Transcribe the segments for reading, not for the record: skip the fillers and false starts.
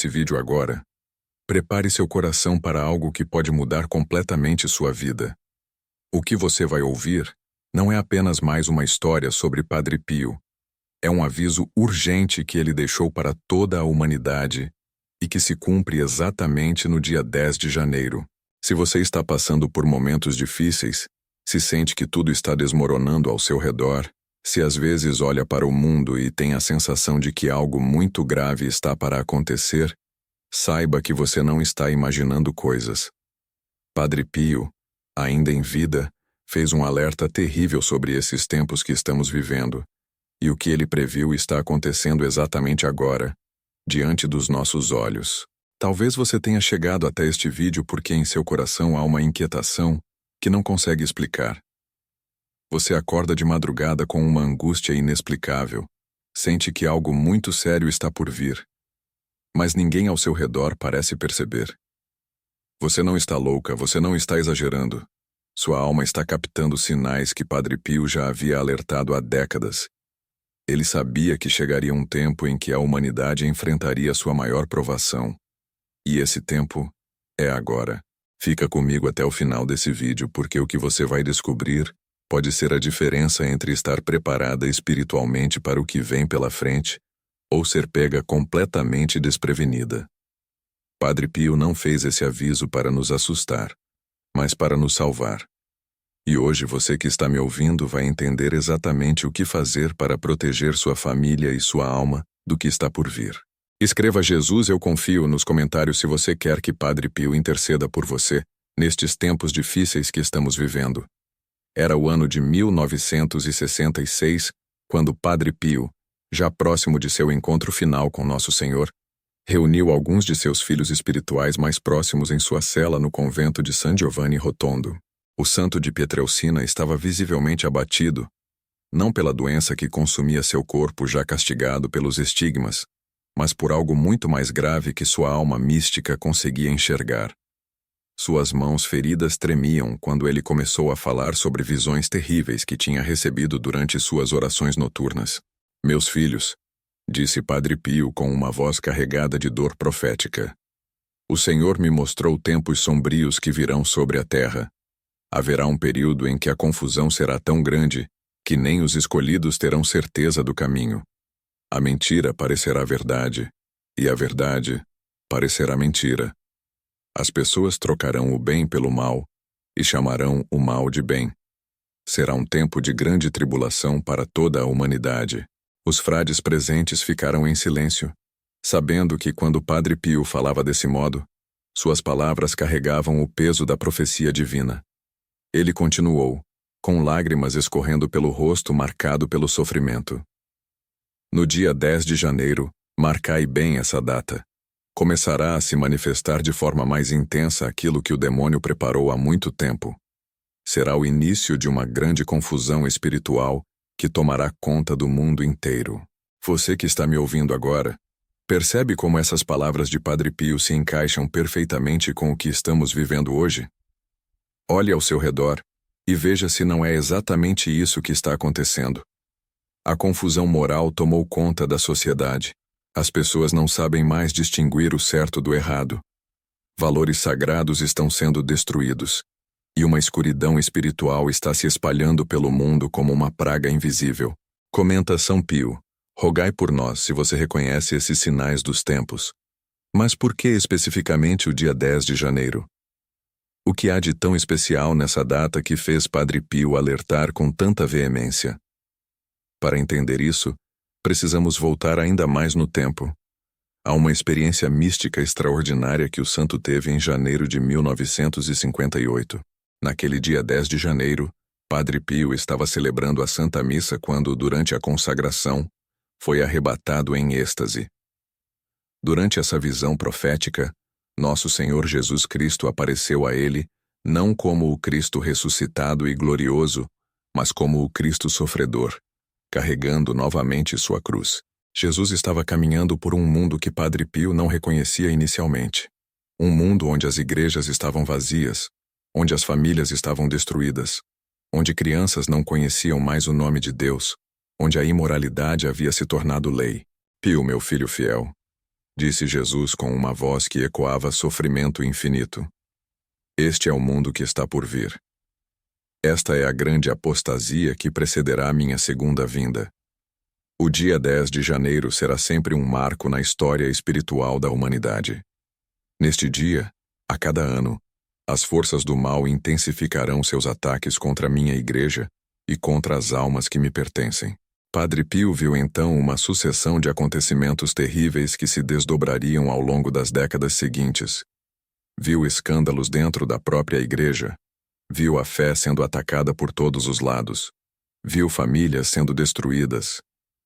esse vídeo agora, prepare seu coração para algo que pode mudar completamente sua vida. O que você vai ouvir não é apenas mais uma história sobre Padre Pio. É um aviso urgente que ele deixou para toda a humanidade e que se cumpre exatamente no dia 10 de janeiro. Se você está passando por momentos difíceis, se sente que tudo está desmoronando ao seu redor, se às vezes olha para o mundo e tem a sensação de que algo muito grave está para acontecer, saiba que você não está imaginando coisas. Padre Pio, ainda em vida, fez um alerta terrível sobre esses tempos que estamos vivendo, e o que ele previu está acontecendo exatamente agora, diante dos nossos olhos. Talvez você tenha chegado até este vídeo porque em seu coração há uma inquietação que não consegue explicar. Você acorda de madrugada com uma angústia inexplicável, sente que algo muito sério está por vir, mas ninguém ao seu redor parece perceber. Você não está louca, você não está exagerando. Sua alma está captando sinais que Padre Pio já havia alertado há décadas. Ele sabia que chegaria um tempo em que a humanidade enfrentaria sua maior provação. E esse tempo é agora. Fica comigo até o final desse vídeo porque o que você vai descobrir pode ser a diferença entre estar preparada espiritualmente para o que vem pela frente ou ser pega completamente desprevenida. Padre Pio não fez esse aviso para nos assustar, mas para nos salvar. E hoje você que está me ouvindo vai entender exatamente o que fazer para proteger sua família e sua alma do que está por vir. Escreva Jesus eu confio nos comentários se você quer que Padre Pio interceda por você nestes tempos difíceis que estamos vivendo. Era o ano de 1966, quando Padre Pio, já próximo de seu encontro final com Nosso Senhor, reuniu alguns de seus filhos espirituais mais próximos em sua cela no convento de San Giovanni Rotondo. O santo de Pietrelcina estava visivelmente abatido, não pela doença que consumia seu corpo já castigado pelos estigmas, mas por algo muito mais grave que sua alma mística conseguia enxergar. Suas mãos feridas tremiam quando ele começou a falar sobre visões terríveis que tinha recebido durante suas orações noturnas. Meus filhos, disse Padre Pio com uma voz carregada de dor profética. O Senhor me mostrou tempos sombrios que virão sobre a terra. Haverá um período em que a confusão será tão grande que nem os escolhidos terão certeza do caminho. A mentira parecerá verdade, e a verdade parecerá mentira. As pessoas trocarão o bem pelo mal e chamarão o mal de bem. Será um tempo de grande tribulação para toda a humanidade. Os frades presentes ficaram em silêncio, sabendo que quando Padre Pio falava desse modo, suas palavras carregavam o peso da profecia divina. Ele continuou, com lágrimas escorrendo pelo rosto marcado pelo sofrimento. No dia 10 de janeiro, marcai bem essa data. Começará a se manifestar de forma mais intensa aquilo que o demônio preparou há muito tempo. Será o início de uma grande confusão espiritual que tomará conta do mundo inteiro. Você que está me ouvindo agora, percebe como essas palavras de Padre Pio se encaixam perfeitamente com o que estamos vivendo hoje? Olhe ao seu redor e veja se não é exatamente isso que está acontecendo. A confusão moral tomou conta da sociedade. As pessoas não sabem mais distinguir o certo do errado. Valores sagrados estão sendo destruídos, e uma escuridão espiritual está se espalhando pelo mundo como uma praga invisível. Comenta São Pio, rogai por nós se você reconhece esses sinais dos tempos. Mas por que especificamente o dia 10 de janeiro? O que há de tão especial nessa data que fez Padre Pio alertar com tanta veemência? Para entender isso, precisamos voltar ainda mais no tempo. Há uma experiência mística extraordinária que o santo teve em janeiro de 1958. Naquele dia 10 de janeiro, Padre Pio estava celebrando a Santa Missa quando, durante a consagração, foi arrebatado em êxtase. Durante essa visão profética, Nosso Senhor Jesus Cristo apareceu a ele, não como o Cristo ressuscitado e glorioso, mas como o Cristo sofredor, carregando novamente sua cruz. Jesus estava caminhando por um mundo que Padre Pio não reconhecia inicialmente. Um mundo onde as igrejas estavam vazias, onde as famílias estavam destruídas, onde crianças não conheciam mais o nome de Deus, onde a imoralidade havia se tornado lei. Pio, meu filho fiel, disse Jesus com uma voz que ecoava sofrimento infinito. Este é o mundo que está por vir. Esta é a grande apostasia que precederá minha segunda vinda. O dia 10 de janeiro será sempre um marco na história espiritual da humanidade. Neste dia, a cada ano, as forças do mal intensificarão seus ataques contra minha igreja e contra as almas que me pertencem. Padre Pio viu então uma sucessão de acontecimentos terríveis que se desdobrariam ao longo das décadas seguintes. Viu escândalos dentro da própria igreja. Viu a fé sendo atacada por todos os lados. Viu famílias sendo destruídas.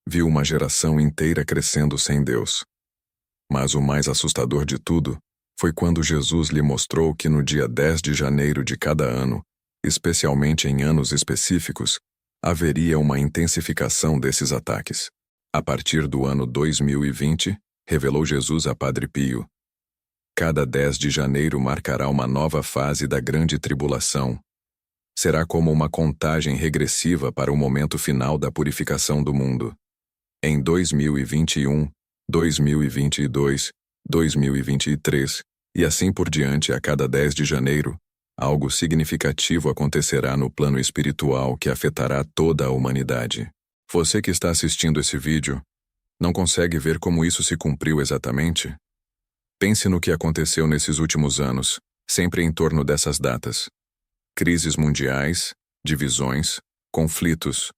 Viu uma geração inteira crescendo sem Deus. Mas o mais assustador de tudo foi quando Jesus lhe mostrou que no dia 10 de janeiro de cada ano, especialmente em anos específicos, haveria uma intensificação desses ataques. A partir do ano 2020, revelou Jesus a Padre Pio. Cada 10 de janeiro marcará uma nova fase da grande tribulação. Será como uma contagem regressiva para o momento final da purificação do mundo. Em 2021, 2022, 2023, e assim por diante a cada 10 de janeiro, algo significativo acontecerá no plano espiritual que afetará toda a humanidade. Você que está assistindo esse vídeo, não consegue ver como isso se cumpriu exatamente? Pense no que aconteceu nesses últimos anos, sempre em torno dessas datas. Crises mundiais, divisões, conflitos,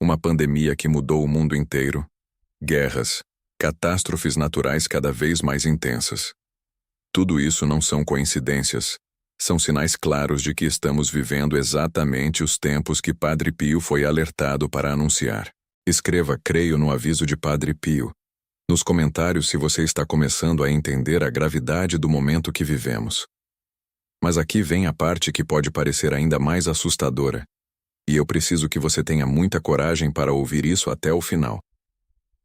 uma pandemia que mudou o mundo inteiro, guerras, catástrofes naturais cada vez mais intensas. Tudo isso não são coincidências, são sinais claros de que estamos vivendo exatamente os tempos que Padre Pio foi alertado para anunciar. Escreva "Creio no aviso de Padre Pio" nos comentários se você está começando a entender a gravidade do momento que vivemos. Mas aqui vem a parte que pode parecer ainda mais assustadora, e eu preciso que você tenha muita coragem para ouvir isso até o final.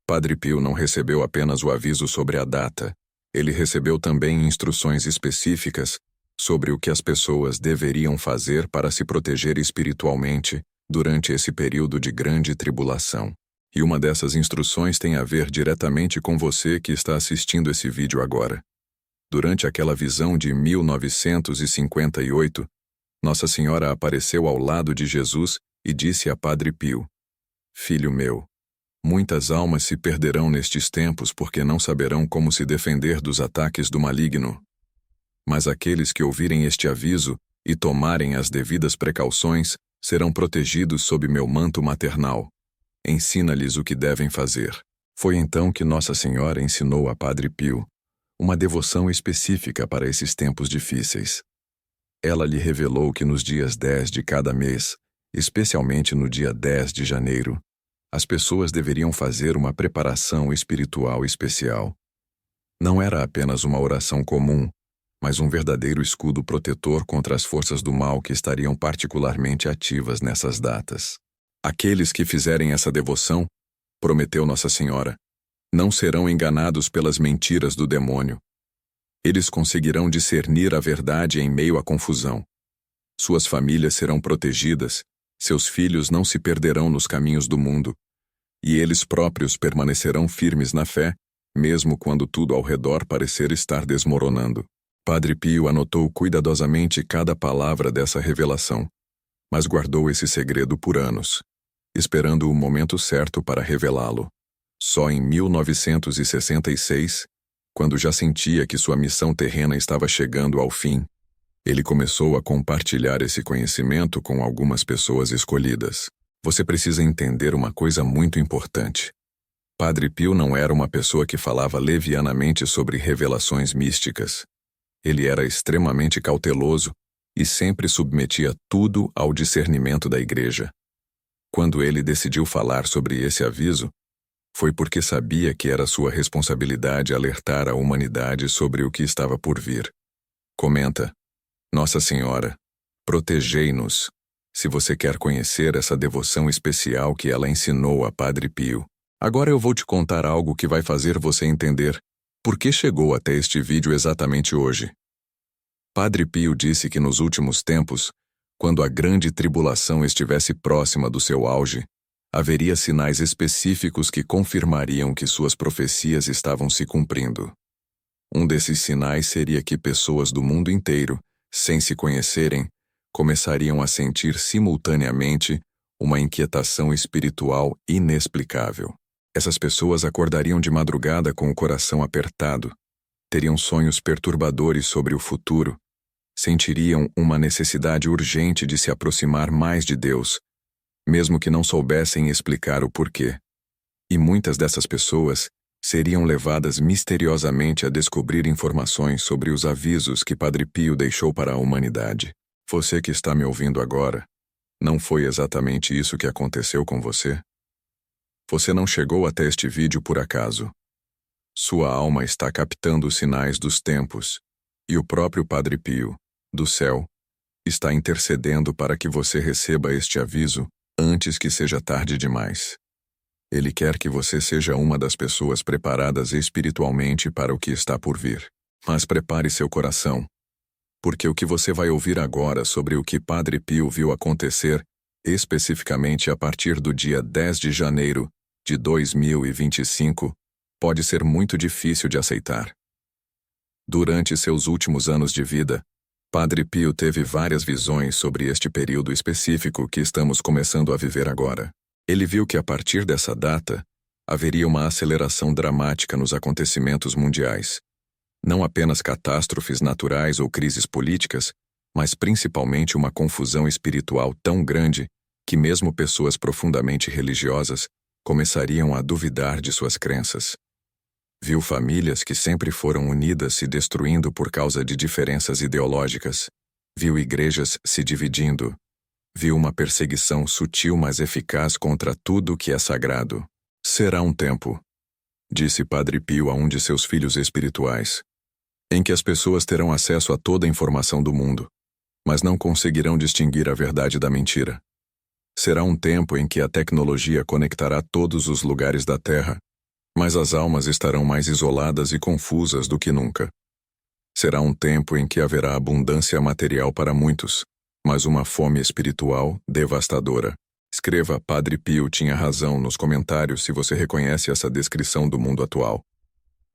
Padre Pio não recebeu apenas o aviso sobre a data, ele recebeu também instruções específicas sobre o que as pessoas deveriam fazer para se proteger espiritualmente durante esse período de grande tribulação. E uma dessas instruções tem a ver diretamente com você que está assistindo esse vídeo agora. Durante aquela visão de 1958, Nossa Senhora apareceu ao lado de Jesus e disse a Padre Pio: "Filho meu, muitas almas se perderão nestes tempos porque não saberão como se defender dos ataques do maligno. Mas aqueles que ouvirem este aviso e tomarem as devidas precauções serão protegidos sob meu manto maternal. Ensina-lhes o que devem fazer." Foi então que Nossa Senhora ensinou a Padre Pio uma devoção específica para esses tempos difíceis. Ela lhe revelou que nos dias 10 de cada mês, especialmente no dia 10 de janeiro, as pessoas deveriam fazer uma preparação espiritual especial. Não era apenas uma oração comum, mas um verdadeiro escudo protetor contra as forças do mal que estariam particularmente ativas nessas datas. Aqueles que fizerem essa devoção, prometeu Nossa Senhora, não serão enganados pelas mentiras do demônio. Eles conseguirão discernir a verdade em meio à confusão. Suas famílias serão protegidas, seus filhos não se perderão nos caminhos do mundo, e eles próprios permanecerão firmes na fé, mesmo quando tudo ao redor parecer estar desmoronando. Padre Pio anotou cuidadosamente cada palavra dessa revelação, mas guardou esse segredo por anos, esperando o momento certo para revelá-lo. Só em 1966, quando já sentia que sua missão terrena estava chegando ao fim, ele começou a compartilhar esse conhecimento com algumas pessoas escolhidas. Você precisa entender uma coisa muito importante. Padre Pio não era uma pessoa que falava levianamente sobre revelações místicas. Ele era extremamente cauteloso e sempre submetia tudo ao discernimento da igreja. Quando ele decidiu falar sobre esse aviso, foi porque sabia que era sua responsabilidade alertar a humanidade sobre o que estava por vir. Comenta: Nossa Senhora, protegei-nos. Se você quer conhecer essa devoção especial que ela ensinou a Padre Pio, agora eu vou te contar algo que vai fazer você entender por que chegou até este vídeo exatamente hoje. Padre Pio disse que nos últimos tempos, quando a grande tribulação estivesse próxima do seu auge, haveria sinais específicos que confirmariam que suas profecias estavam se cumprindo. Um desses sinais seria que pessoas do mundo inteiro, sem se conhecerem, começariam a sentir simultaneamente uma inquietação espiritual inexplicável. Essas pessoas acordariam de madrugada com o coração apertado, teriam sonhos perturbadores sobre o futuro, sentiriam uma necessidade urgente de se aproximar mais de Deus, mesmo que não soubessem explicar o porquê. E muitas dessas pessoas seriam levadas misteriosamente a descobrir informações sobre os avisos que Padre Pio deixou para a humanidade. Você que está me ouvindo agora, não foi exatamente isso que aconteceu com você? Você não chegou até este vídeo por acaso. Sua alma está captando os sinais dos tempos, e o próprio Padre Pio, do céu, está intercedendo para que você receba este aviso antes que seja tarde demais. Ele quer que você seja uma das pessoas preparadas espiritualmente para o que está por vir. Mas prepare seu coração, porque o que você vai ouvir agora sobre o que Padre Pio viu acontecer, especificamente a partir do dia 10 de janeiro de 2025, pode ser muito difícil de aceitar. Durante seus últimos anos de vida, Padre Pio teve várias visões sobre este período específico que estamos começando a viver agora. Ele viu que a partir dessa data, haveria uma aceleração dramática nos acontecimentos mundiais. Não apenas catástrofes naturais ou crises políticas, mas principalmente uma confusão espiritual tão grande que mesmo pessoas profundamente religiosas começariam a duvidar de suas crenças. Viu famílias que sempre foram unidas se destruindo por causa de diferenças ideológicas. Viu igrejas se dividindo. Viu uma perseguição sutil mas eficaz contra tudo que é sagrado. Será um tempo, disse Padre Pio a um de seus filhos espirituais, em que as pessoas terão acesso a toda a informação do mundo, mas não conseguirão distinguir a verdade da mentira. Será um tempo em que a tecnologia conectará todos os lugares da Terra, mas as almas estarão mais isoladas e confusas do que nunca. Será um tempo em que haverá abundância material para muitos, mas uma fome espiritual devastadora. Escreva Padre Pio tinha razão nos comentários se você reconhece essa descrição do mundo atual.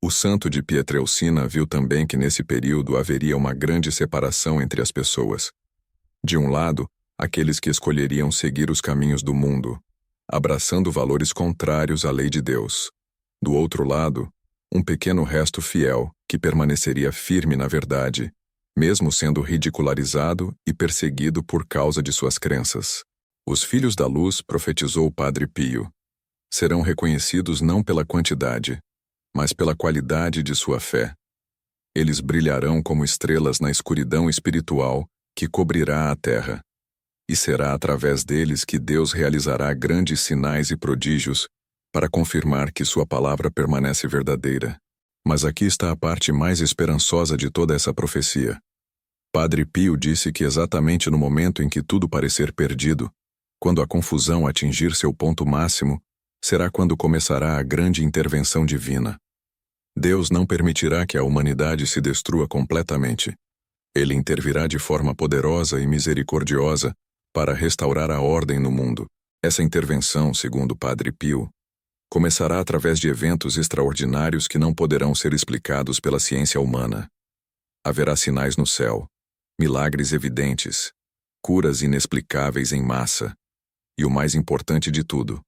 O santo de Pietrelcina viu também que nesse período haveria uma grande separação entre as pessoas. De um lado, aqueles que escolheriam seguir os caminhos do mundo, abraçando valores contrários à lei de Deus. Do outro lado, um pequeno resto fiel que permaneceria firme na verdade, mesmo sendo ridicularizado e perseguido por causa de suas crenças. Os filhos da luz, profetizou Padre Pio, serão reconhecidos não pela quantidade, mas pela qualidade de sua fé. Eles brilharão como estrelas na escuridão espiritual que cobrirá a terra. E será através deles que Deus realizará grandes sinais e prodígios para confirmar que sua palavra permanece verdadeira. Mas aqui está a parte mais esperançosa de toda essa profecia. Padre Pio disse que exatamente no momento em que tudo parecer perdido, quando a confusão atingir seu ponto máximo, será quando começará a grande intervenção divina. Deus não permitirá que a humanidade se destrua completamente. Ele intervirá de forma poderosa e misericordiosa para restaurar a ordem no mundo. Essa intervenção, segundo Padre Pio, começará através de eventos extraordinários que não poderão ser explicados pela ciência humana. Haverá sinais no céu, milagres evidentes, curas inexplicáveis em massa, e o mais importante de tudo,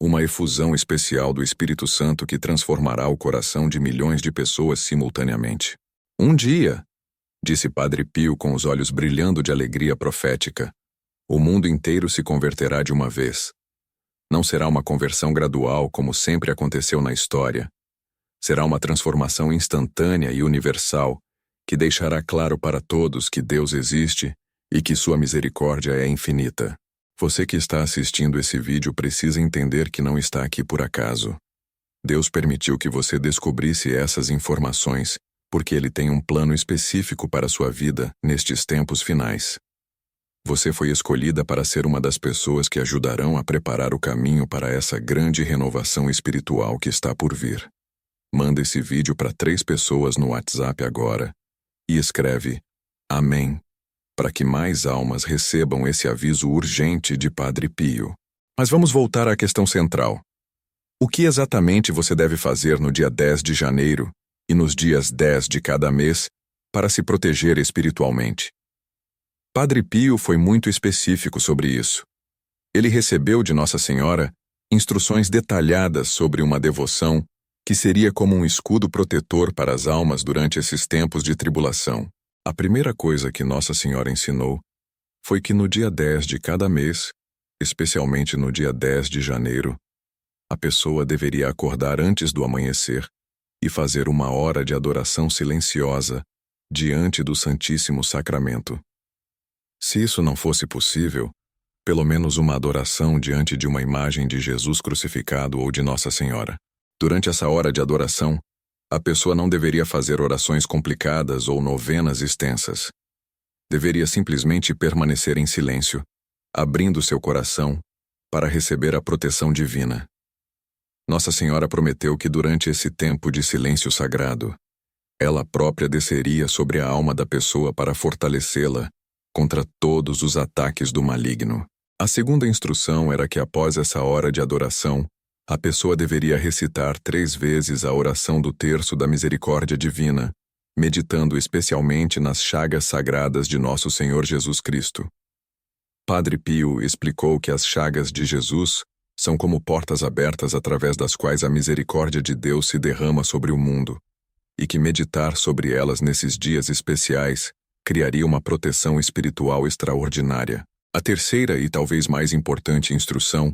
uma efusão especial do Espírito Santo que transformará o coração de milhões de pessoas simultaneamente. Um dia, disse Padre Pio com os olhos brilhando de alegria profética, o mundo inteiro se converterá de uma vez. Não será uma conversão gradual como sempre aconteceu na história. Será uma transformação instantânea e universal que deixará claro para todos que Deus existe e que sua misericórdia é infinita. Você que está assistindo esse vídeo precisa entender que não está aqui por acaso. Deus permitiu que você descobrisse essas informações porque Ele tem um plano específico para sua vida nestes tempos finais. Você foi escolhida para ser uma das pessoas que ajudarão a preparar o caminho para essa grande renovação espiritual que está por vir. Manda esse vídeo para 3 pessoas no WhatsApp agora e escreve Amém, para que mais almas recebam esse aviso urgente de Padre Pio. Mas vamos voltar à questão central. O que exatamente você deve fazer no dia 10 de janeiro e nos dias 10 de cada mês, para se proteger espiritualmente. Padre Pio foi muito específico sobre isso. Ele recebeu de Nossa Senhora instruções detalhadas sobre uma devoção que seria como um escudo protetor para as almas durante esses tempos de tribulação. A primeira coisa que Nossa Senhora ensinou foi que no dia 10 de cada mês, especialmente no dia 10 de janeiro, a pessoa deveria acordar antes do amanhecer e fazer uma hora de adoração silenciosa diante do Santíssimo Sacramento. Se isso não fosse possível, pelo menos uma adoração diante de uma imagem de Jesus crucificado ou de Nossa Senhora. Durante essa hora de adoração, a pessoa não deveria fazer orações complicadas ou novenas extensas. Deveria simplesmente permanecer em silêncio, abrindo seu coração para receber a proteção divina. Nossa Senhora prometeu que durante esse tempo de silêncio sagrado, ela própria desceria sobre a alma da pessoa para fortalecê-la contra todos os ataques do maligno. A segunda instrução era que após essa hora de adoração, a pessoa deveria recitar 3 vezes a oração do terço da misericórdia divina, meditando especialmente nas chagas sagradas de nosso Senhor Jesus Cristo. Padre Pio explicou que as chagas de Jesus são como portas abertas através das quais a misericórdia de Deus se derrama sobre o mundo, e que meditar sobre elas nesses dias especiais criaria uma proteção espiritual extraordinária. A terceira e talvez mais importante instrução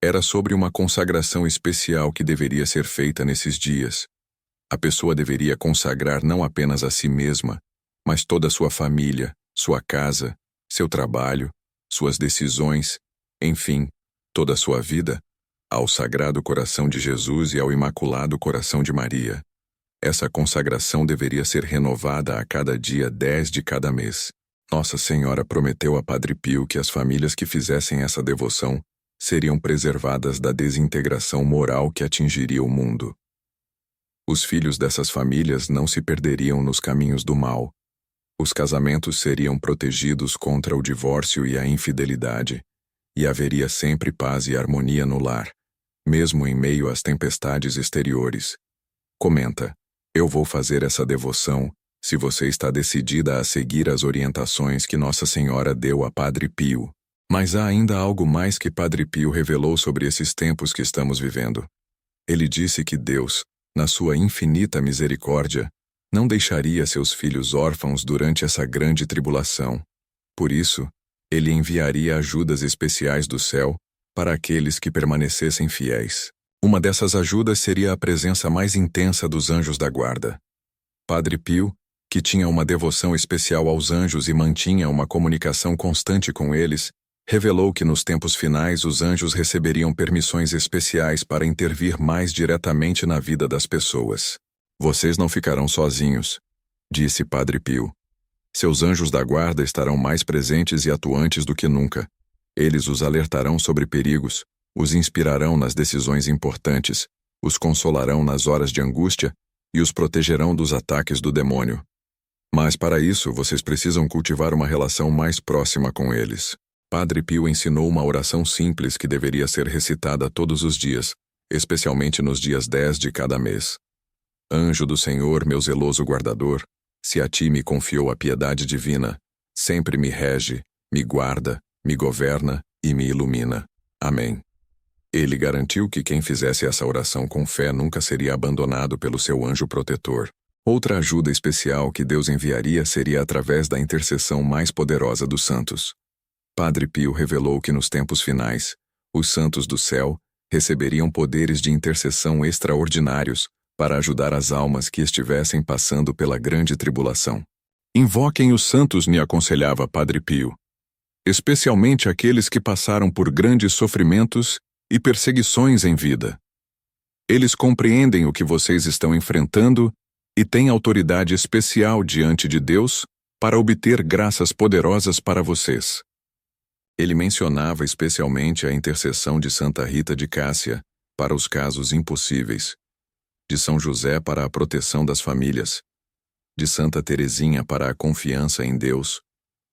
era sobre uma consagração especial que deveria ser feita nesses dias. A pessoa deveria consagrar não apenas a si mesma, mas toda a sua família, sua casa, seu trabalho, suas decisões, enfim, toda a sua vida, ao Sagrado Coração de Jesus e ao Imaculado Coração de Maria. Essa consagração deveria ser renovada a cada dia 10 de cada mês. Nossa Senhora prometeu a Padre Pio que as famílias que fizessem essa devoção seriam preservadas da desintegração moral que atingiria o mundo. Os filhos dessas famílias não se perderiam nos caminhos do mal. Os casamentos seriam protegidos contra o divórcio e a infidelidade, e haveria sempre paz e harmonia no lar, mesmo em meio às tempestades exteriores. Comenta: eu vou fazer essa devoção se você está decidida a seguir as orientações que Nossa Senhora deu a Padre Pio. Mas há ainda algo mais que Padre Pio revelou sobre esses tempos que estamos vivendo. Ele disse que Deus, na sua infinita misericórdia, não deixaria seus filhos órfãos durante essa grande tribulação. Por isso, ele enviaria ajudas especiais do céu para aqueles que permanecessem fiéis. Uma dessas ajudas seria a presença mais intensa dos anjos da guarda. Padre Pio, que tinha uma devoção especial aos anjos e mantinha uma comunicação constante com eles, revelou que nos tempos finais os anjos receberiam permissões especiais para intervir mais diretamente na vida das pessoas. Vocês não ficarão sozinhos, disse Padre Pio. Seus anjos da guarda estarão mais presentes e atuantes do que nunca. Eles os alertarão sobre perigos, os inspirarão nas decisões importantes, os consolarão nas horas de angústia e os protegerão dos ataques do demônio. Mas para isso vocês precisam cultivar uma relação mais próxima com eles. Padre Pio ensinou uma oração simples que deveria ser recitada todos os dias, especialmente nos dias 10 de cada mês. Anjo do Senhor, meu zeloso guardador, se a ti me confiou a piedade divina, sempre me rege, me guarda, me governa e me ilumina. Amém. Ele garantiu que quem fizesse essa oração com fé nunca seria abandonado pelo seu anjo protetor. Outra ajuda especial que Deus enviaria seria através da intercessão mais poderosa dos santos. Padre Pio revelou que nos tempos finais, os santos do céu receberiam poderes de intercessão extraordinários para ajudar as almas que estivessem passando pela grande tribulação. Invoquem os santos, me aconselhava Padre Pio, especialmente aqueles que passaram por grandes sofrimentos e perseguições em vida. Eles compreendem o que vocês estão enfrentando e têm autoridade especial diante de Deus para obter graças poderosas para vocês. Ele mencionava especialmente a intercessão de Santa Rita de Cássia para os casos impossíveis, de São José para a proteção das famílias, de Santa Teresinha para a confiança em Deus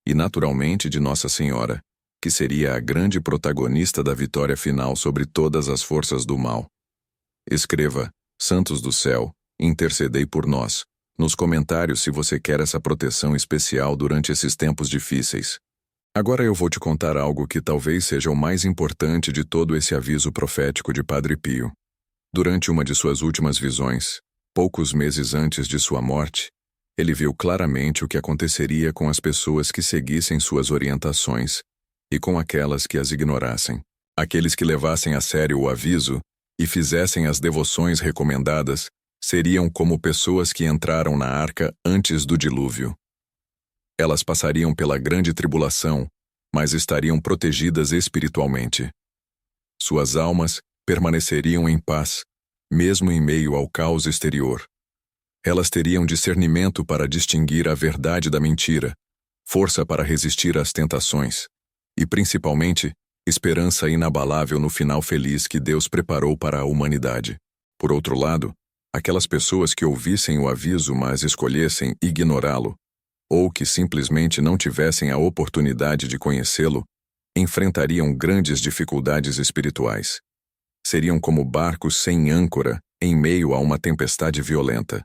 e, naturalmente, de Nossa Senhora, que seria a grande protagonista da vitória final sobre todas as forças do mal. Escreva: Santos do céu, Intercedei por nós. Nos comentários se você quer essa proteção especial durante esses tempos difíceis. Agora eu vou te contar algo que talvez seja o mais importante de todo esse aviso profético de Padre Pio. Durante uma de suas últimas visões, poucos meses antes de sua morte, ele viu claramente o que aconteceria com as pessoas que seguissem suas orientações e com aquelas que as ignorassem. Aqueles que levassem a sério o aviso e fizessem as devoções recomendadas seriam como pessoas que entraram na arca antes do dilúvio. Elas passariam pela grande tribulação, mas estariam protegidas espiritualmente. Suas almas permaneceriam em paz, mesmo em meio ao caos exterior. Elas teriam discernimento para distinguir a verdade da mentira, força para resistir às tentações e, principalmente, esperança inabalável no final feliz que Deus preparou para a humanidade. Por outro lado, aquelas pessoas que ouvissem o aviso mas escolhessem ignorá-lo, ou que simplesmente não tivessem a oportunidade de conhecê-lo, enfrentariam grandes dificuldades espirituais. Seriam como barcos sem âncora em meio a uma tempestade violenta.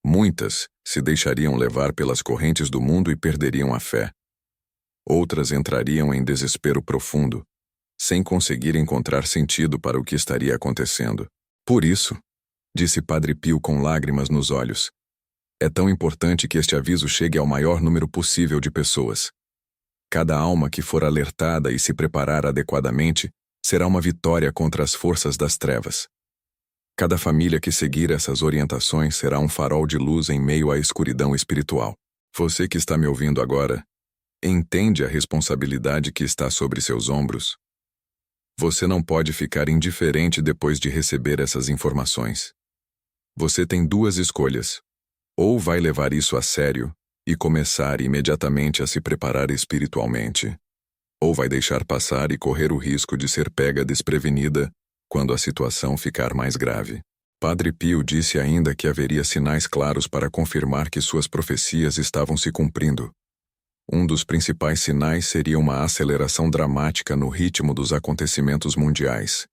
Muitas se deixariam levar pelas correntes do mundo e perderiam a fé. Outras entrariam em desespero profundo, sem conseguir encontrar sentido para o que estaria acontecendo. Por isso, disse Padre Pio com lágrimas nos olhos, é tão importante que este aviso chegue ao maior número possível de pessoas. Cada alma que for alertada e se preparar adequadamente será uma vitória contra as forças das trevas. Cada família que seguir essas orientações será um farol de luz em meio à escuridão espiritual. Você que está me ouvindo agora, entende a responsabilidade que está sobre seus ombros? Você não pode ficar indiferente depois de receber essas informações. Você tem duas escolhas. Ou vai levar isso a sério e começar imediatamente a se preparar espiritualmente, ou vai deixar passar e correr o risco de ser pega desprevenida quando a situação ficar mais grave. Padre Pio disse ainda que haveria sinais claros para confirmar que suas profecias estavam se cumprindo. Um dos principais sinais seria uma aceleração dramática no ritmo dos acontecimentos mundiais.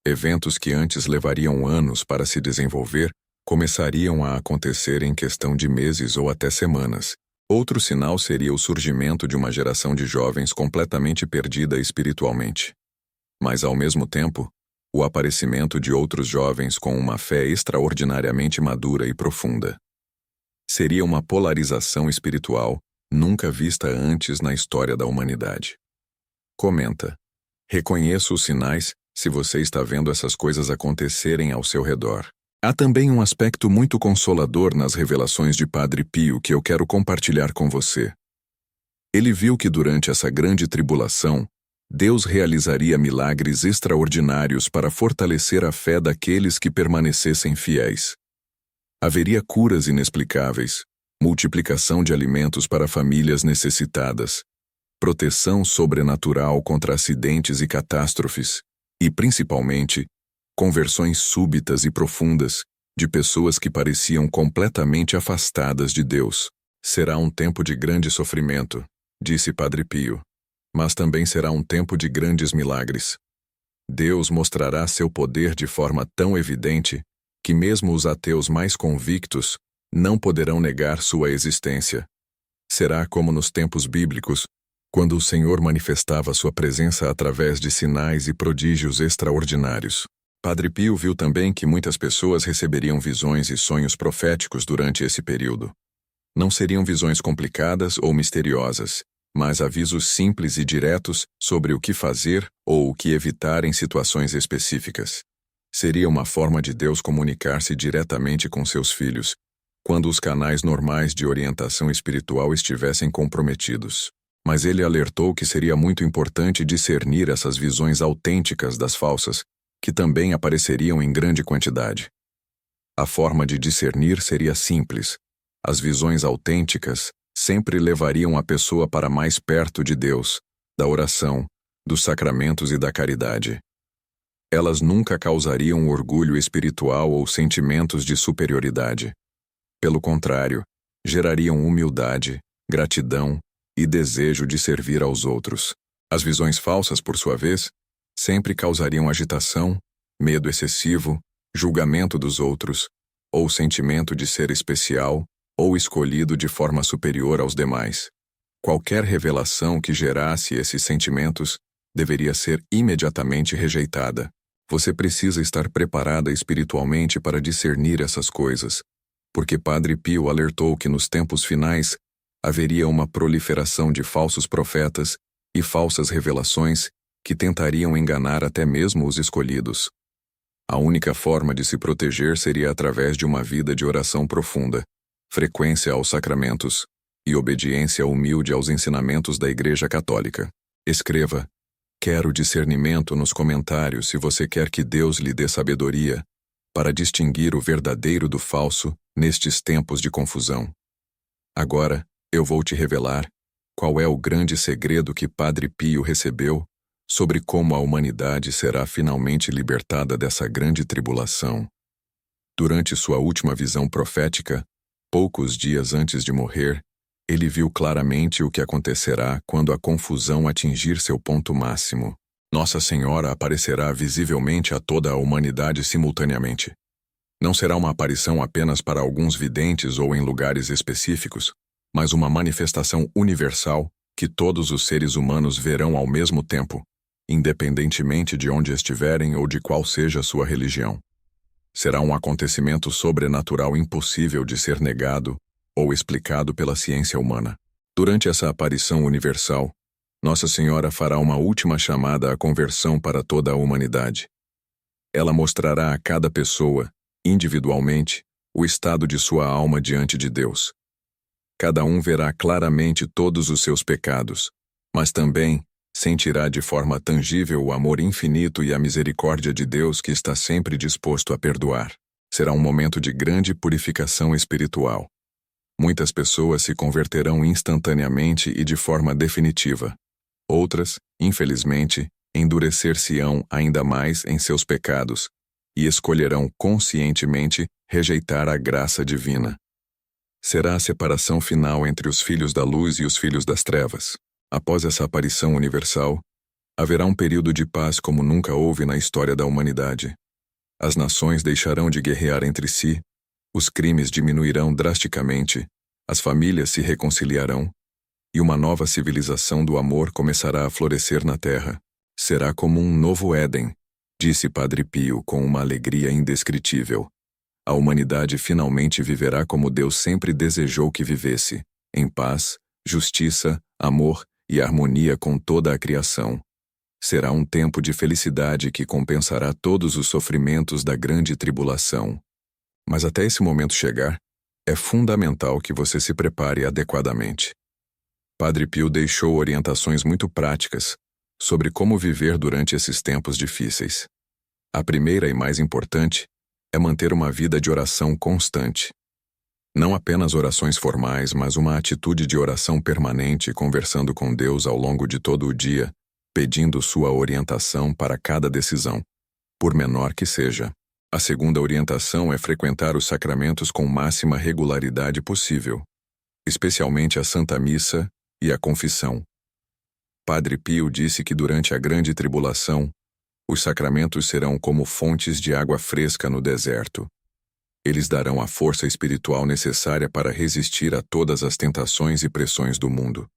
Eventos que antes levariam anos para se desenvolver começariam a acontecer em questão de meses ou até semanas. Outro sinal seria o surgimento de uma geração de jovens completamente perdida espiritualmente. Mas, ao mesmo tempo, o aparecimento de outros jovens com uma fé extraordinariamente madura e profunda. Seria uma polarização espiritual nunca vista antes na história da humanidade. Comenta. Reconheço os sinais se você está vendo essas coisas acontecerem ao seu redor. Há também um aspecto muito consolador nas revelações de Padre Pio que eu quero compartilhar com você. Ele viu que durante essa grande tribulação, Deus realizaria milagres extraordinários para fortalecer a fé daqueles que permanecessem fiéis. Haveria curas inexplicáveis, multiplicação de alimentos para famílias necessitadas, proteção sobrenatural contra acidentes e catástrofes, e, principalmente, conversões súbitas e profundas de pessoas que pareciam completamente afastadas de Deus. Será um tempo de grande sofrimento, disse Padre Pio, mas também será um tempo de grandes milagres. Deus mostrará seu poder de forma tão evidente que mesmo os ateus mais convictos não poderão negar sua existência. Será como nos tempos bíblicos, quando o Senhor manifestava sua presença através de sinais e prodígios extraordinários. Padre Pio viu também que muitas pessoas receberiam visões e sonhos proféticos durante esse período. Não seriam visões complicadas ou misteriosas, mas avisos simples e diretos sobre o que fazer ou o que evitar em situações específicas. Seria uma forma de Deus comunicar-se diretamente com seus filhos, quando os canais normais de orientação espiritual estivessem comprometidos. Mas ele alertou que seria muito importante discernir essas visões autênticas das falsas, que também apareceriam em grande quantidade. A forma de discernir seria simples. As visões autênticas sempre levariam a pessoa para mais perto de Deus, da oração, dos sacramentos e da caridade. Elas nunca causariam orgulho espiritual ou sentimentos de superioridade. Pelo contrário, gerariam humildade, gratidão e desejo de servir aos outros. As visões falsas, por sua vez, sempre causariam agitação, medo excessivo, julgamento dos outros, ou sentimento de ser especial ou escolhido de forma superior aos demais. Qualquer revelação que gerasse esses sentimentos deveria ser imediatamente rejeitada. Você precisa estar preparada espiritualmente para discernir essas coisas, porque Padre Pio alertou que nos tempos finais haveria uma proliferação de falsos profetas e falsas revelações que tentariam enganar até mesmo os escolhidos. A única forma de se proteger seria através de uma vida de oração profunda, frequência aos sacramentos e obediência humilde aos ensinamentos da Igreja Católica. Escreva: "Quero discernimento" nos comentários se você quer que Deus lhe dê sabedoria para distinguir o verdadeiro do falso nestes tempos de confusão. Agora, eu vou te revelar qual é o grande segredo que Padre Pio recebeu sobre como a humanidade será finalmente libertada dessa grande tribulação. Durante sua última visão profética, poucos dias antes de morrer, ele viu claramente o que acontecerá quando a confusão atingir seu ponto máximo. Nossa Senhora aparecerá visivelmente a toda a humanidade simultaneamente. Não será uma aparição apenas para alguns videntes ou em lugares específicos, mas uma manifestação universal que todos os seres humanos verão ao mesmo tempo, independentemente de onde estiverem ou de qual seja sua religião. Será um acontecimento sobrenatural impossível de ser negado ou explicado pela ciência humana. Durante essa aparição universal, Nossa Senhora fará uma última chamada à conversão para toda a humanidade. Ela mostrará a cada pessoa, individualmente, o estado de sua alma diante de Deus. Cada um verá claramente todos os seus pecados, mas também sentirá de forma tangível o amor infinito e a misericórdia de Deus que está sempre disposto a perdoar. Será um momento de grande purificação espiritual. Muitas pessoas se converterão instantaneamente e de forma definitiva. Outras, infelizmente, endurecer-se-ão ainda mais em seus pecados e escolherão conscientemente rejeitar a graça divina. Será a separação final entre os filhos da luz e os filhos das trevas. Após essa aparição universal, haverá um período de paz como nunca houve na história da humanidade. As nações deixarão de guerrear entre si, os crimes diminuirão drasticamente, as famílias se reconciliarão, e uma nova civilização do amor começará a florescer na Terra. Será como um novo Éden, disse Padre Pio com uma alegria indescritível. A humanidade finalmente viverá como Deus sempre desejou que vivesse, em paz, justiça, amor e harmonia com toda a criação. Será um tempo de felicidade que compensará todos os sofrimentos da grande tribulação. Mas até esse momento chegar, é fundamental que você se prepare adequadamente. Padre Pio deixou orientações muito práticas sobre como viver durante esses tempos difíceis. A primeira e mais importante é manter uma vida de oração constante. Não apenas orações formais, mas uma atitude de oração permanente, conversando com Deus ao longo de todo o dia, pedindo sua orientação para cada decisão, por menor que seja. A segunda orientação é frequentar os sacramentos com máxima regularidade possível, especialmente a Santa Missa e a Confissão. Padre Pio disse que durante a grande tribulação, os sacramentos serão como fontes de água fresca no deserto. Eles darão a força espiritual necessária para resistir a todas as tentações e pressões do mundo.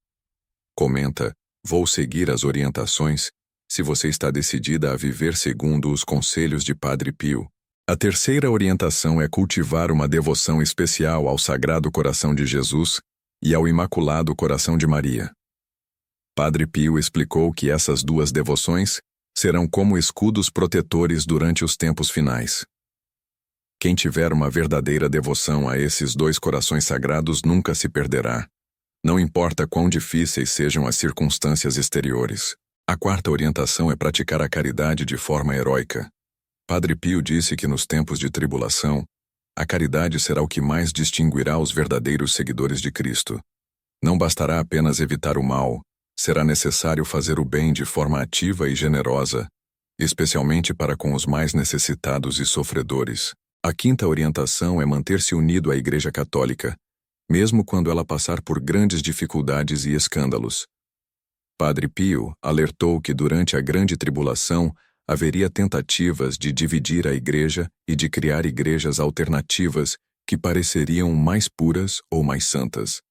Comenta: "Vou seguir as orientações, se você está decidida a viver segundo os conselhos de Padre Pio." A terceira orientação é cultivar uma devoção especial ao Sagrado Coração de Jesus e ao Imaculado Coração de Maria. Padre Pio explicou que essas duas devoções serão como escudos protetores durante os tempos finais. Quem tiver uma verdadeira devoção a esses dois corações sagrados nunca se perderá, não importa quão difíceis sejam as circunstâncias exteriores. A quarta orientação é praticar a caridade de forma heróica. Padre Pio disse que nos tempos de tribulação, a caridade será o que mais distinguirá os verdadeiros seguidores de Cristo. Não bastará apenas evitar o mal, será necessário fazer o bem de forma ativa e generosa, especialmente para com os mais necessitados e sofredores. A quinta orientação é manter-se unido à Igreja Católica, mesmo quando ela passar por grandes dificuldades e escândalos. Padre Pio alertou que durante a grande tribulação haveria tentativas de dividir a igreja e de criar igrejas alternativas que pareceriam mais puras ou mais santas.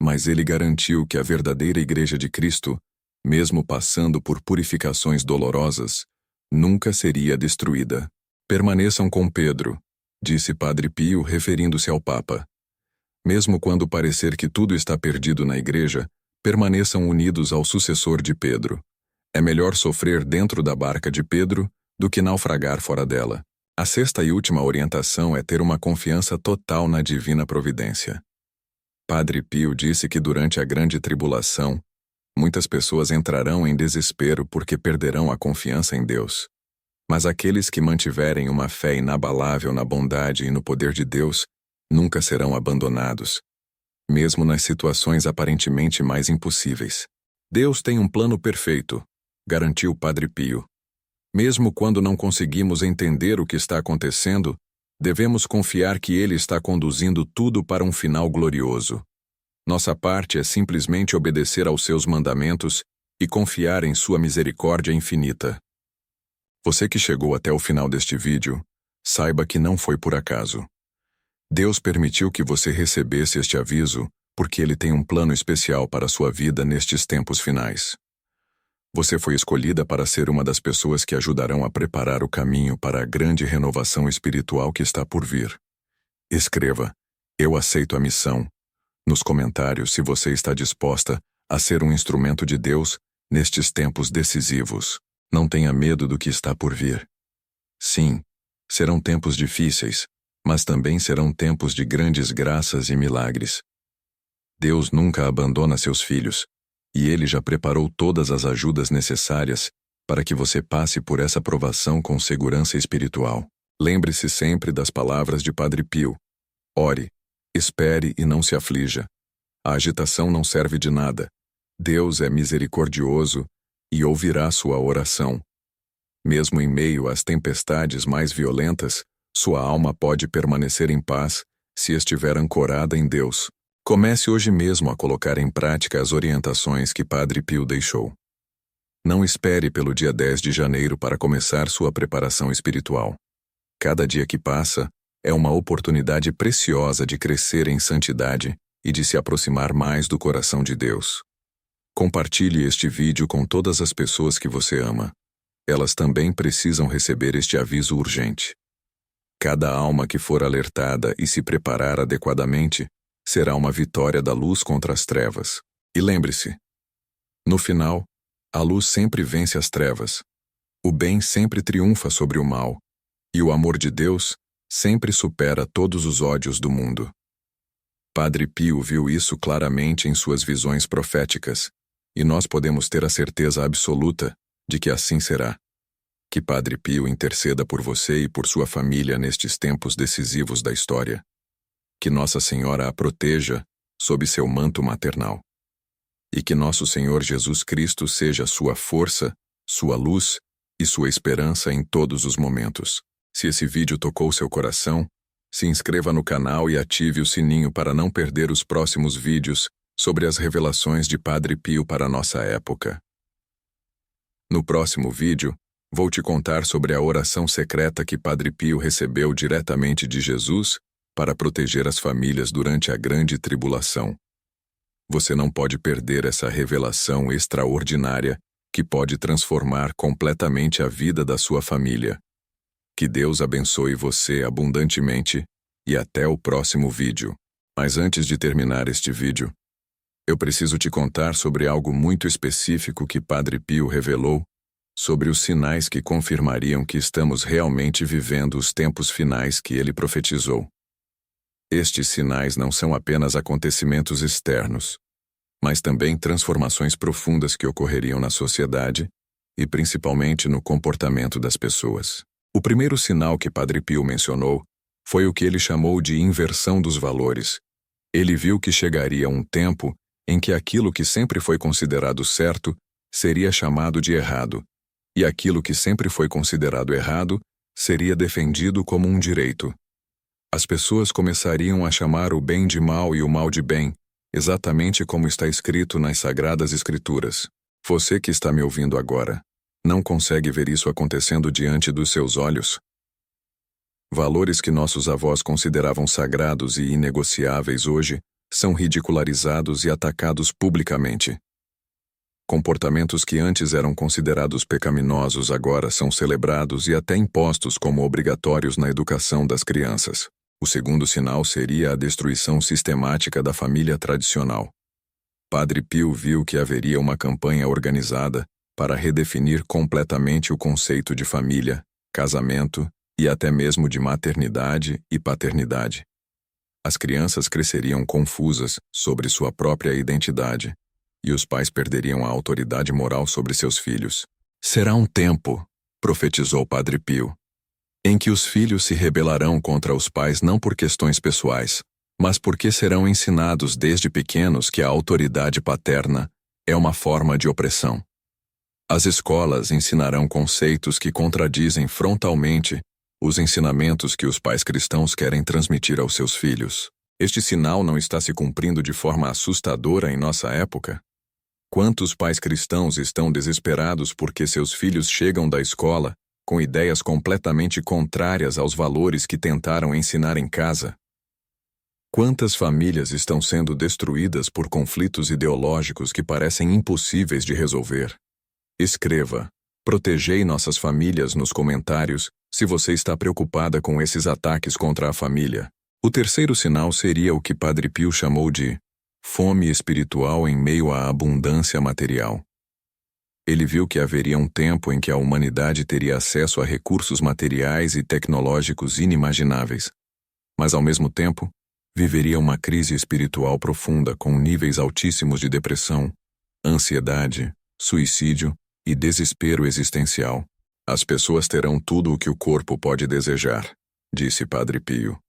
Mas ele garantiu que a verdadeira Igreja de Cristo, mesmo passando por purificações dolorosas, nunca seria destruída. Permaneçam com Pedro, disse Padre Pio referindo-se ao Papa. Mesmo quando parecer que tudo está perdido na Igreja, permaneçam unidos ao sucessor de Pedro. É melhor sofrer dentro da barca de Pedro do que naufragar fora dela. A sexta e última orientação é ter uma confiança total na divina providência. Padre Pio disse que durante a grande tribulação, muitas pessoas entrarão em desespero porque perderão a confiança em Deus. Mas aqueles que mantiverem uma fé inabalável na bondade e no poder de Deus nunca serão abandonados, mesmo nas situações aparentemente mais impossíveis. Deus tem um plano perfeito, garantiu Padre Pio. Mesmo quando não conseguimos entender o que está acontecendo, devemos confiar que Ele está conduzindo tudo para um final glorioso. Nossa parte é simplesmente obedecer aos seus mandamentos e confiar em sua misericórdia infinita. Você que chegou até o final deste vídeo, saiba que não foi por acaso. Deus permitiu que você recebesse este aviso porque Ele tem um plano especial para a sua vida nestes tempos finais. Você foi escolhida para ser uma das pessoas que ajudarão a preparar o caminho para a grande renovação espiritual que está por vir. Escreva, "Eu aceito a missão", nos comentários se você está disposta a ser um instrumento de Deus nestes tempos decisivos. Não tenha medo do que está por vir. Sim, serão tempos difíceis, mas também serão tempos de grandes graças e milagres. Deus nunca abandona seus filhos, e Ele já preparou todas as ajudas necessárias para que você passe por essa provação com segurança espiritual. Lembre-se sempre das palavras de Padre Pio. Ore, espere e não se aflija. A agitação não serve de nada. Deus é misericordioso e ouvirá sua oração. Mesmo em meio às tempestades mais violentas, sua alma pode permanecer em paz se estiver ancorada em Deus. Comece hoje mesmo a colocar em prática as orientações que Padre Pio deixou. Não espere pelo dia 10 de janeiro para começar sua preparação espiritual. Cada dia que passa é uma oportunidade preciosa de crescer em santidade e de se aproximar mais do coração de Deus. Compartilhe este vídeo com todas as pessoas que você ama. Elas também precisam receber este aviso urgente. Cada alma que for alertada e se preparar adequadamente será uma vitória da luz contra as trevas. E lembre-se, no final, a luz sempre vence as trevas, o bem sempre triunfa sobre o mal, e o amor de Deus sempre supera todos os ódios do mundo. Padre Pio viu isso claramente em suas visões proféticas, e nós podemos ter a certeza absoluta de que assim será. Que Padre Pio interceda por você e por sua família nestes tempos decisivos da história. Que Nossa Senhora a proteja sob seu manto maternal. E que nosso Senhor Jesus Cristo seja sua força, sua luz e sua esperança em todos os momentos. Se esse vídeo tocou seu coração, se inscreva no canal e ative o sininho para não perder os próximos vídeos sobre as revelações de Padre Pio para a nossa época. No próximo vídeo, vou te contar sobre a oração secreta que Padre Pio recebeu diretamente de Jesus para proteger as famílias durante a grande tribulação. Você não pode perder essa revelação extraordinária que pode transformar completamente a vida da sua família. Que Deus abençoe você abundantemente e até o próximo vídeo. Mas antes de terminar este vídeo, eu preciso te contar sobre algo muito específico que Padre Pio revelou sobre os sinais que confirmariam que estamos realmente vivendo os tempos finais que ele profetizou. Estes sinais não são apenas acontecimentos externos, mas também transformações profundas que ocorreriam na sociedade e principalmente no comportamento das pessoas. O primeiro sinal que Padre Pio mencionou foi o que ele chamou de inversão dos valores. Ele viu que chegaria um tempo em que aquilo que sempre foi considerado certo seria chamado de errado, e aquilo que sempre foi considerado errado seria defendido como um direito. As pessoas começariam a chamar o bem de mal e o mal de bem, exatamente como está escrito nas Sagradas Escrituras. Você que está me ouvindo agora, Não consegue ver isso acontecendo diante dos seus olhos? Valores que nossos avós consideravam sagrados e inegociáveis hoje são ridicularizados e atacados publicamente. Comportamentos que antes eram considerados pecaminosos agora são celebrados e até impostos como obrigatórios na educação das crianças. O segundo sinal seria a destruição sistemática da família tradicional. Padre Pio viu que haveria uma campanha organizada para redefinir completamente o conceito de família, casamento e até mesmo de maternidade e paternidade. As crianças cresceriam confusas sobre sua própria identidade, e os pais perderiam a autoridade moral sobre seus filhos. Será um tempo, profetizou Padre Pio, em que os filhos se rebelarão contra os pais não por questões pessoais, mas porque serão ensinados desde pequenos que a autoridade paterna é uma forma de opressão. As escolas ensinarão conceitos que contradizem frontalmente os ensinamentos que os pais cristãos querem transmitir aos seus filhos. Este sinal não está se cumprindo de forma assustadora em nossa época? Quantos pais cristãos estão desesperados porque seus filhos chegam da escola com ideias completamente contrárias aos valores que tentaram ensinar em casa? Quantas famílias estão sendo destruídas por conflitos ideológicos que parecem impossíveis de resolver? Escreva: protegei nossas famílias nos comentários se você está preocupada com esses ataques contra a família. O terceiro sinal seria o que Padre Pio chamou de fome espiritual em meio à abundância material. Ele viu que haveria um tempo em que a humanidade teria acesso a recursos materiais e tecnológicos inimagináveis, mas ao mesmo tempo viveria uma crise espiritual profunda com níveis altíssimos de depressão, ansiedade, suicídio e desespero existencial. As pessoas terão tudo o que o corpo pode desejar, disse Padre Pio,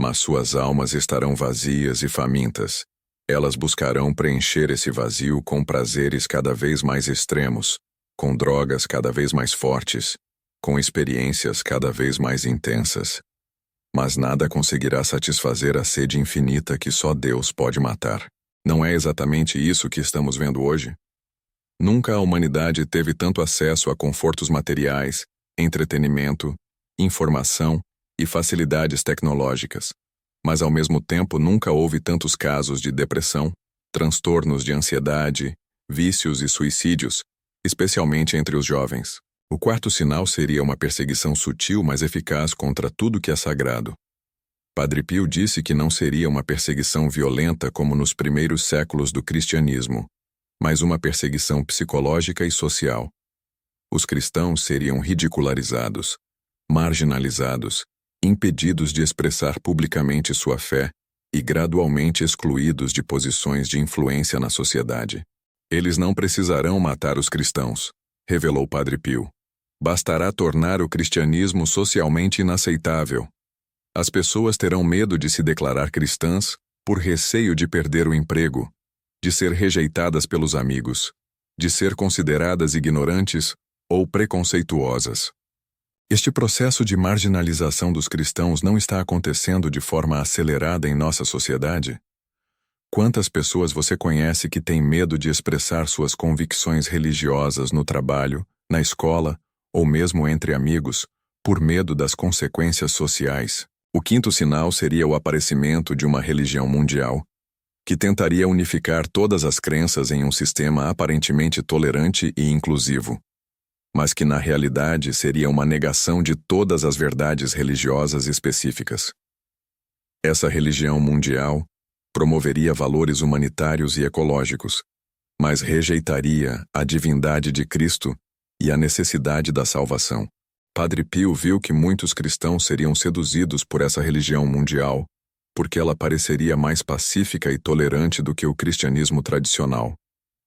mas suas almas estarão vazias e famintas. Elas buscarão preencher esse vazio com prazeres cada vez mais extremos, com drogas cada vez mais fortes, com experiências cada vez mais intensas. Mas nada conseguirá satisfazer a sede infinita que só Deus pode matar. Não é exatamente isso que estamos vendo hoje? Nunca a humanidade teve tanto acesso a confortos materiais, entretenimento, informação e facilidades tecnológicas. Mas ao mesmo tempo nunca houve tantos casos de depressão, transtornos de ansiedade, vícios e suicídios, especialmente entre os jovens. O quarto sinal seria uma perseguição sutil mas eficaz contra tudo que é sagrado. Padre Pio disse que não seria uma perseguição violenta como nos primeiros séculos do cristianismo, mas uma perseguição psicológica e social. Os cristãos seriam ridicularizados, marginalizados, impedidos de expressar publicamente sua fé e gradualmente excluídos de posições de influência na sociedade. Eles não precisarão matar os cristãos, revelou Padre Pio. Bastará tornar o cristianismo socialmente inaceitável. As pessoas terão medo de se declarar cristãs por receio de perder o emprego, de ser rejeitadas pelos amigos, de ser consideradas ignorantes ou preconceituosas. Este processo de marginalização dos cristãos não está acontecendo de forma acelerada em nossa sociedade? Quantas pessoas você conhece que têm medo de expressar suas convicções religiosas no trabalho, na escola ou mesmo entre amigos, por medo das consequências sociais? O quinto sinal seria o aparecimento de uma religião mundial, que tentaria unificar todas as crenças em um sistema aparentemente tolerante e inclusivo, mas que na realidade seria uma negação de todas as verdades religiosas específicas. Essa religião mundial promoveria valores humanitários e ecológicos, mas rejeitaria a divindade de Cristo e a necessidade da salvação. Padre Pio viu que muitos cristãos seriam seduzidos por essa religião mundial, porque ela pareceria mais pacífica e tolerante do que o cristianismo tradicional.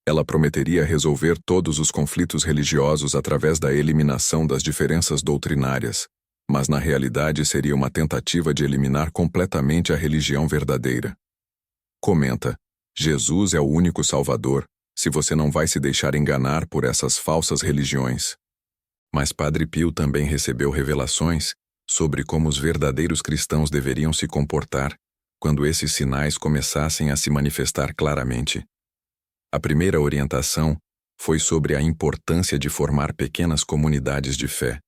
Ela prometeria resolver todos os conflitos religiosos através da eliminação das diferenças doutrinárias, mas na realidade seria uma tentativa de eliminar completamente a religião verdadeira. Comenta: Jesus é o único Salvador, se você não vai se deixar enganar por essas falsas religiões. Mas Padre Pio também recebeu revelações sobre como os verdadeiros cristãos deveriam se comportar quando esses sinais começassem a se manifestar claramente. A primeira orientação foi sobre a importância de formar pequenas comunidades de fé,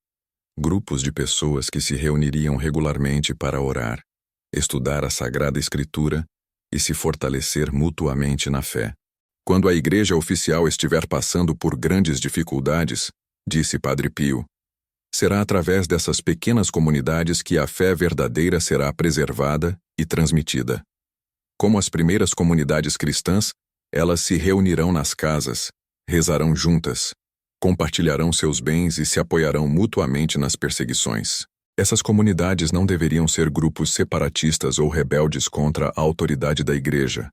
grupos de pessoas que se reuniriam regularmente para orar, estudar a Sagrada Escritura e se fortalecer mutuamente na fé. Quando a igreja oficial estiver passando por grandes dificuldades, disse Padre Pio, será através dessas pequenas comunidades que a fé verdadeira será preservada e transmitida. Como as primeiras comunidades cristãs, elas se reunirão nas casas, rezarão juntas, compartilharão seus bens e se apoiarão mutuamente nas perseguições. Essas comunidades não deveriam ser grupos separatistas ou rebeldes contra a autoridade da igreja,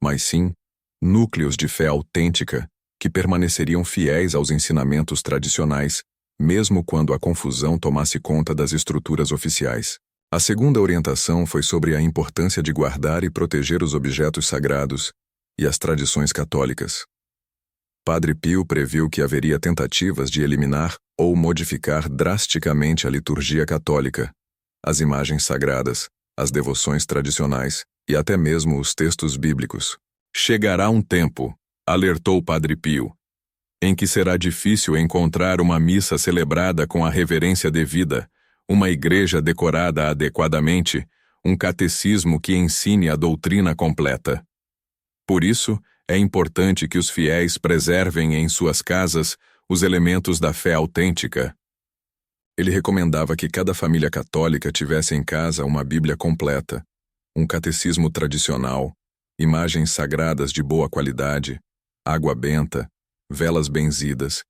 mas sim núcleos de fé autêntica que permaneceriam fiéis aos ensinamentos tradicionais, mesmo quando a confusão tomasse conta das estruturas oficiais. A segunda orientação foi sobre a importância de guardar e proteger os objetos sagrados e as tradições católicas. Padre Pio previu que haveria tentativas de eliminar ou modificar drasticamente a liturgia católica, as imagens sagradas, as devoções tradicionais e até mesmo os textos bíblicos. Chegará um tempo, alertou Padre Pio, em que será difícil encontrar uma missa celebrada com a reverência devida, uma igreja decorada adequadamente, um catecismo que ensine a doutrina completa. Por isso, é importante que os fiéis preservem em suas casas os elementos da fé autêntica. Ele recomendava que cada família católica tivesse em casa uma Bíblia completa, um catecismo tradicional, imagens sagradas de boa qualidade, água benta, velas benzidas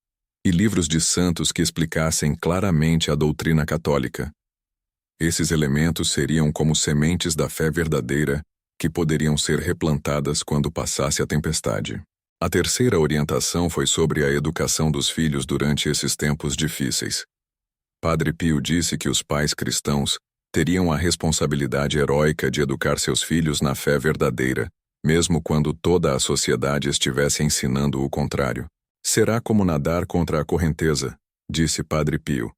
e livros de santos que explicassem claramente a doutrina católica. Esses elementos seriam como sementes da fé verdadeira que poderiam ser replantadas quando passasse a tempestade. A terceira orientação foi sobre a educação dos filhos durante esses tempos difíceis. Padre Pio disse que os pais cristãos teriam a responsabilidade heróica de educar seus filhos na fé verdadeira, mesmo quando toda a sociedade estivesse ensinando o contrário. Será como nadar contra a correnteza, disse Padre Pio.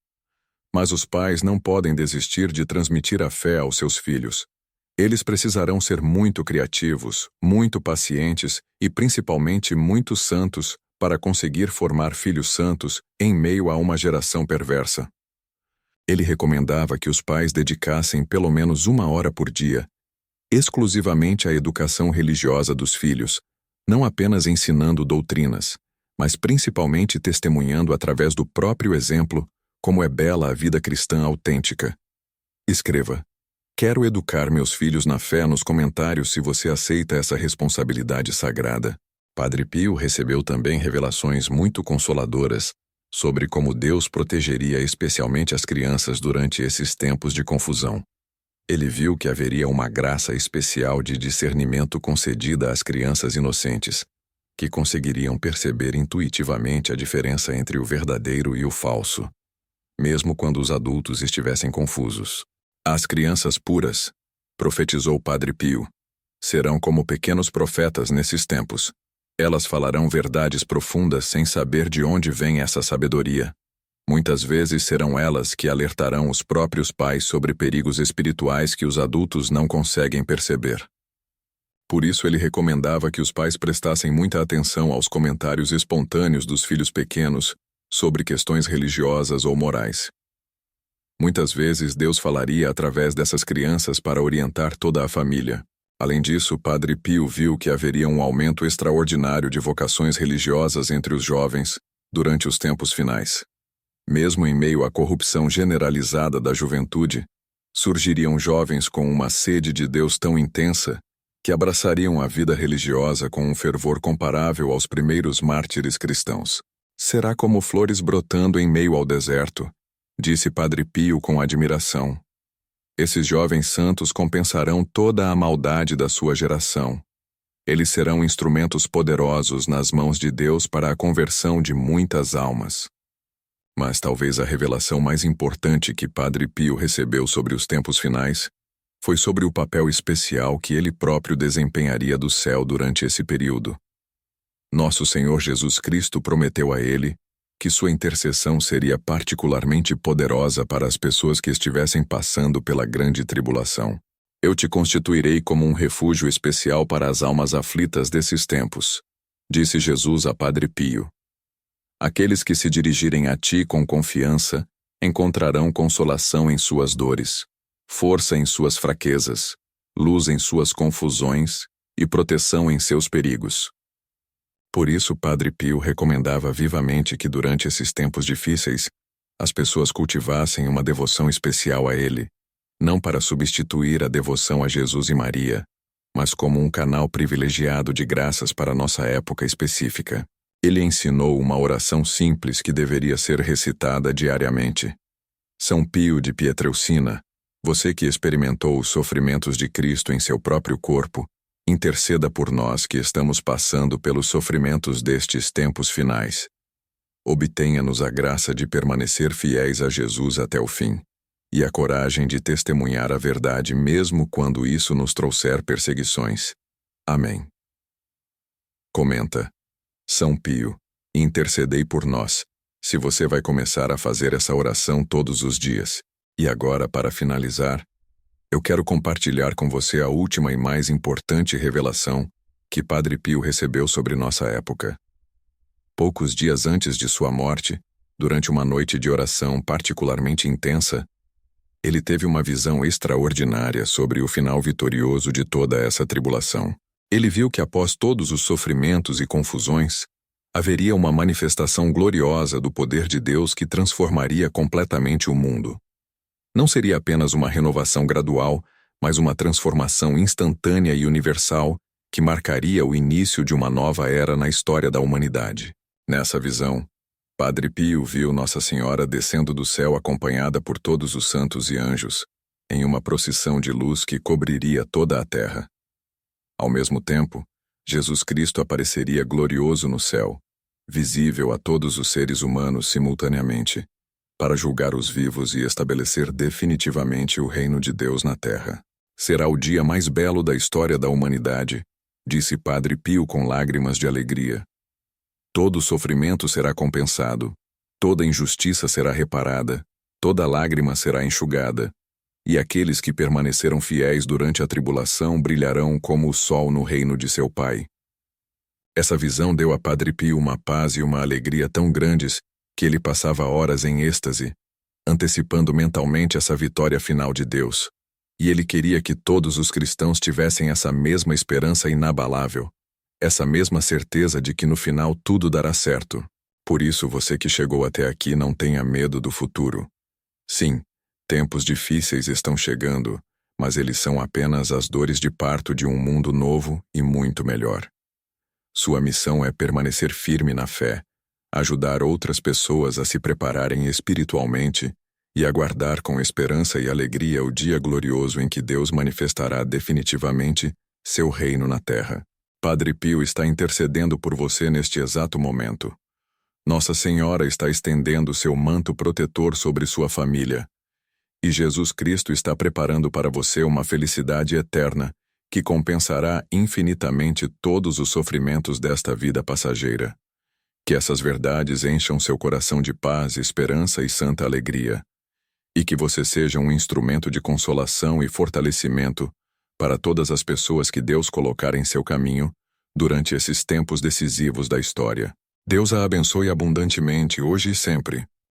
Mas os pais não podem desistir de transmitir a fé aos seus filhos. Eles precisarão ser muito criativos, muito pacientes e principalmente muito santos para conseguir formar filhos santos em meio a uma geração perversa. Ele recomendava que os pais dedicassem pelo menos 1 hora por dia exclusivamente à educação religiosa dos filhos, não apenas ensinando doutrinas, mas principalmente testemunhando através do próprio exemplo como é bela a vida cristã autêntica. Escreva: quero educar meus filhos na fé nos comentários se você aceita essa responsabilidade sagrada. Padre Pio recebeu também revelações muito consoladoras sobre como Deus protegeria especialmente as crianças durante esses tempos de confusão. Ele viu que haveria uma graça especial de discernimento concedida às crianças inocentes, que conseguiriam perceber intuitivamente a diferença entre o verdadeiro e o falso, mesmo quando os adultos estivessem confusos. As crianças puras, profetizou Padre Pio, serão como pequenos profetas nesses tempos. Elas falarão verdades profundas sem saber de onde vem essa sabedoria. Muitas vezes serão elas que alertarão os próprios pais sobre perigos espirituais que os adultos não conseguem perceber. Por isso ele recomendava que os pais prestassem muita atenção aos comentários espontâneos dos filhos pequenos sobre questões religiosas ou morais. Muitas vezes Deus falaria através dessas crianças para orientar toda a família. Além disso, Padre Pio viu que haveria um aumento extraordinário de vocações religiosas entre os jovens durante os tempos finais. Mesmo em meio à corrupção generalizada da juventude, surgiriam jovens com uma sede de Deus tão intensa que abraçariam a vida religiosa com um fervor comparável aos primeiros mártires cristãos. Será como flores brotando em meio ao deserto, disse Padre Pio com admiração. Esses jovens santos compensarão toda a maldade da sua geração. Eles serão instrumentos poderosos nas mãos de Deus para a conversão de muitas almas. Mas talvez a revelação mais importante que Padre Pio recebeu sobre os tempos finais foi sobre o papel especial que ele próprio desempenharia do céu durante esse período. Nosso Senhor Jesus Cristo prometeu a ele que sua intercessão seria particularmente poderosa para as pessoas que estivessem passando pela grande tribulação. Eu te constituirei como um refúgio especial para as almas aflitas desses tempos, disse Jesus a Padre Pio. Aqueles que se dirigirem a ti com confiança encontrarão consolação em suas dores, força em suas fraquezas, luz em suas confusões e proteção em seus perigos. Por isso, Padre Pio recomendava vivamente que durante esses tempos difíceis, as pessoas cultivassem uma devoção especial a ele, não para substituir a devoção a Jesus e Maria, mas como um canal privilegiado de graças para nossa época específica. Ele ensinou uma oração simples que deveria ser recitada diariamente. São Pio de Pietrelcina, você que experimentou os sofrimentos de Cristo em seu próprio corpo, interceda por nós que estamos passando pelos sofrimentos destes tempos finais. Obtenha-nos a graça de permanecer fiéis a Jesus até o fim, e a coragem de testemunhar a verdade mesmo quando isso nos trouxer perseguições. Amém. Comenta: São Pio, intercedei por nós, se você vai começar a fazer essa oração todos os dias. E agora, para finalizar, eu quero compartilhar com você a última e mais importante revelação que Padre Pio recebeu sobre nossa época. Poucos dias antes de sua morte, durante uma noite de oração particularmente intensa, ele teve uma visão extraordinária sobre o final vitorioso de toda essa tribulação. Ele viu que após todos os sofrimentos e confusões, haveria uma manifestação gloriosa do poder de Deus que transformaria completamente o mundo. Não seria apenas uma renovação gradual, mas uma transformação instantânea e universal que marcaria o início de uma nova era na história da humanidade. Nessa visão, Padre Pio viu Nossa Senhora descendo do céu acompanhada por todos os santos e anjos, em uma procissão de luz que cobriria toda a terra. Ao mesmo tempo, Jesus Cristo apareceria glorioso no céu, visível a todos os seres humanos simultaneamente, para julgar os vivos e estabelecer definitivamente o reino de Deus na terra. Será o dia mais belo da história da humanidade, disse Padre Pio com lágrimas de alegria. Todo sofrimento será compensado, toda injustiça será reparada, toda lágrima será enxugada, e aqueles que permaneceram fiéis durante a tribulação brilharão como o sol no reino de seu Pai. Essa visão deu a Padre Pio uma paz e uma alegria tão grandes que ele passava horas em êxtase, antecipando mentalmente essa vitória final de Deus. E ele queria que todos os cristãos tivessem essa mesma esperança inabalável, essa mesma certeza de que no final tudo dará certo. Por isso, você que chegou até aqui não tenha medo do futuro. Sim, tempos difíceis estão chegando, mas eles são apenas as dores de parto de um mundo novo e muito melhor. Sua missão é permanecer firme na fé, ajudar outras pessoas a se prepararem espiritualmente e aguardar com esperança e alegria o dia glorioso em que Deus manifestará definitivamente seu reino na terra. Padre Pio está intercedendo por você neste exato momento. Nossa Senhora está estendendo seu manto protetor sobre sua família. E Jesus Cristo está preparando para você uma felicidade eterna que compensará infinitamente todos os sofrimentos desta vida passageira. Que essas verdades encham seu coração de paz, esperança e santa alegria. E que você seja um instrumento de consolação e fortalecimento para todas as pessoas que Deus colocar em seu caminho durante esses tempos decisivos da história. Deus a abençoe abundantemente hoje e sempre.